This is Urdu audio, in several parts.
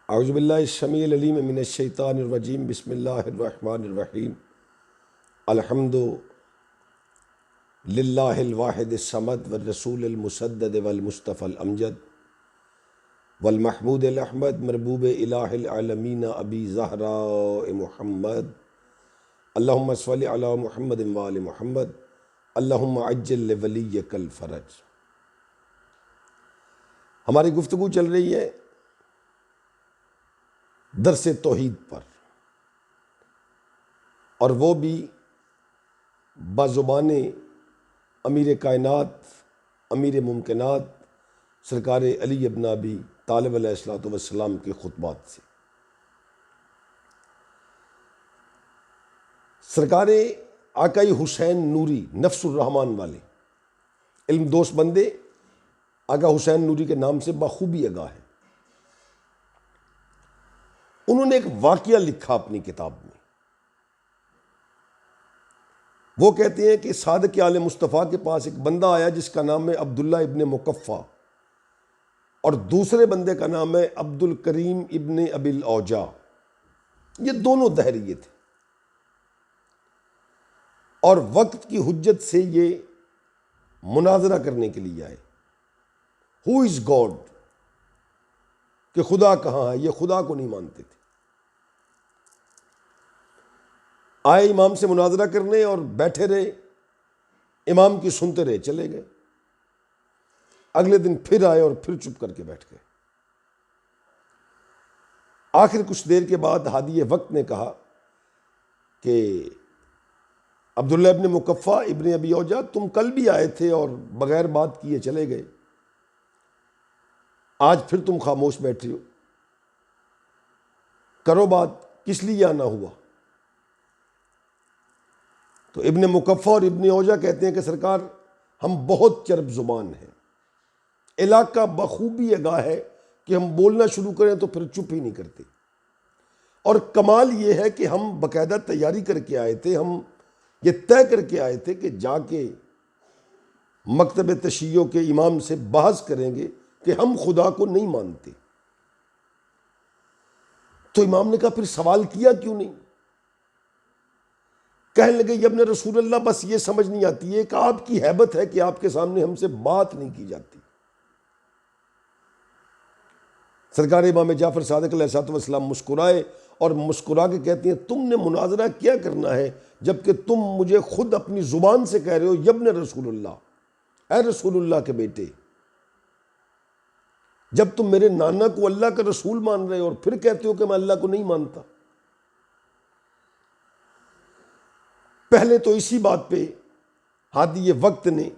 اعوذ باللہ السمیع العلیم من الشیطان الرجیم بسم اللہ الرحمن الرحیم الحمد للہ الواحد الصمد والرسول المسدد والمصطفى الامجد والمحمود الاحمد مربوب الہ العالمین ابی زہراء محمد اللہم صلی علی محمد وآل محمد اللہم عجل لولیک الفرج۔ ہماری گفتگو چل رہی ہے درس توحید پر، اور وہ بھی بزبان امیر کائنات امیر ممکنات سرکار علی ابن ابی طالب علیہ الصلوۃ والسلام کے خطبات سے۔ سرکار آقائی حسین نوری نفس الرحمن والے علم دوست بندے آقا حسین نوری کے نام سے بخوبی آگاہ ہے۔ انہوں نے ایک واقعہ لکھا اپنی کتاب میں۔ وہ کہتے ہیں کہ صادق آل مصطفیٰ کے پاس ایک بندہ آیا جس کا نام ہے عبداللہ ابن مکفہ، اور دوسرے بندے کا نام ہے عبد الکریم ابن ابی الاوجاع۔ یہ دونوں دہریے تھے، اور وقت کی حجت سے یہ مناظرہ کرنے کے لیے آئے۔ ہو از گاڈ، کہ خدا کہاں ہے، یہ خدا کو نہیں مانتے تھے۔ آئے امام سے مناظرہ کرنے اور بیٹھے رہے، امام کی سنتے رہے، چلے گئے۔ اگلے دن پھر آئے اور پھر چپ کر کے بیٹھ گئے۔ آخر کچھ دیر کے بعد ہادی وقت نے کہا کہ عبداللہ ابن مکفہ ابن ابی اوجاع، تم کل بھی آئے تھے اور بغیر بات کیے چلے گئے، آج پھر تم خاموش بیٹھے ہو، کرو بات، کس لیے آنا ہوا؟ تو ابن مکفہ اور ابن اوجاع کہتے ہیں کہ سرکار، ہم بہت چرب زبان ہیں، علاقہ بخوبی آگاہ ہے کہ ہم بولنا شروع کریں تو پھر چپ ہی نہیں کرتے، اور کمال یہ ہے کہ ہم باقاعدہ تیاری کر کے آئے تھے، ہم یہ طے کر کے آئے تھے کہ جا کے مکتب تشیع کے امام سے بحث کریں گے کہ ہم خدا کو نہیں مانتے۔ تو امام نے کہا پھر سوال کیا کیوں نہیں؟ کہنے لگے ابن رسول اللہ، بس یہ سمجھ نہیں آتی ہے کہ آپ کی ہیبت ہے کہ آپ کے سامنے ہم سے بات نہیں کی جاتی۔ سرکار امام جعفر صادق علیہ السلام مسکرائے اور مسکرا کے کہتے ہیں، تم نے مناظرہ کیا کرنا ہے جبکہ تم مجھے خود اپنی زبان سے کہہ رہے ہو ابن رسول اللہ، اے رسول اللہ کے بیٹے، جب تم میرے نانا کو اللہ کا رسول مان رہے ہو اور پھر کہتے ہو کہ میں اللہ کو نہیں مانتا۔ پہلے تو اسی بات پہ ہادی وقت نے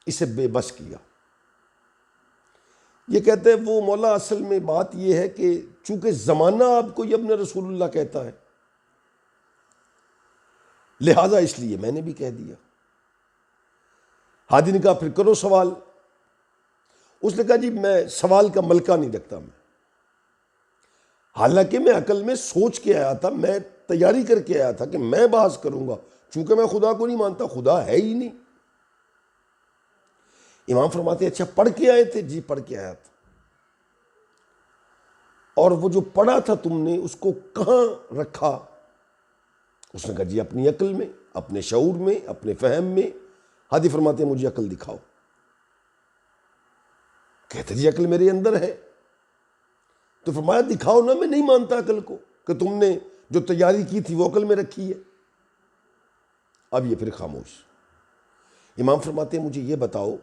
اسے بے بس کیا۔ یہ کہتے ہیں وہ مولا، اصل میں بات یہ ہے کہ چونکہ زمانہ آپ کو ابن رسول اللہ کہتا ہے، لہذا اس لیے میں نے بھی کہہ دیا۔ ہادی نے کہا پھر کرو سوال۔ اس نے کہا جی میں سوال کا ملکہ نہیں رکھتا، میں حالانکہ میں عقل میں سوچ کے آیا تھا، میں تیاری کر کے آیا تھا کہ میں بحث کروں گا، چونکہ میں خدا کو نہیں مانتا، خدا ہے ہی نہیں۔ امام فرماتے ہیں اچھا پڑھ کے آئے تھے؟ جی پڑھ کے آیا تھا۔ اور وہ جو پڑھا تھا تم نے اس کو کہاں رکھا؟ اس نے کہا جی اپنی عقل میں، اپنے شعور میں، اپنے فہم میں۔ ہادی فرماتے ہیں مجھے عقل دکھاؤ۔ کہتے جی عقل میرے اندر ہے۔ تو فرمایا دکھاؤ نا، میں نہیں مانتا عقل کو، کہ تم نے جو تیاری کی تھی وہ عقل میں رکھی ہے۔ اب یہ پھر خاموش۔ امام فرماتے ہیں مجھے یہ بتاؤ،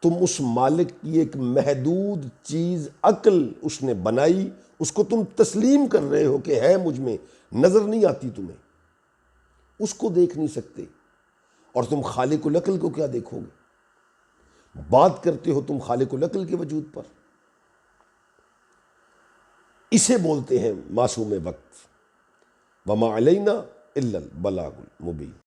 تم اس مالک کی ایک محدود چیز عقل اس نے بنائی، اس کو تم تسلیم کر رہے ہو کہ ہے مجھ میں، نظر نہیں آتی تمہیں، اس کو دیکھ نہیں سکتے، اور تم خالق العقل کو کیا دیکھو گے؟ بات کرتے ہو تم خالق العقل کے وجود پر۔ اسے بولتے ہیں معصوم وقت۔ وما علینا الا البلاغ المبین۔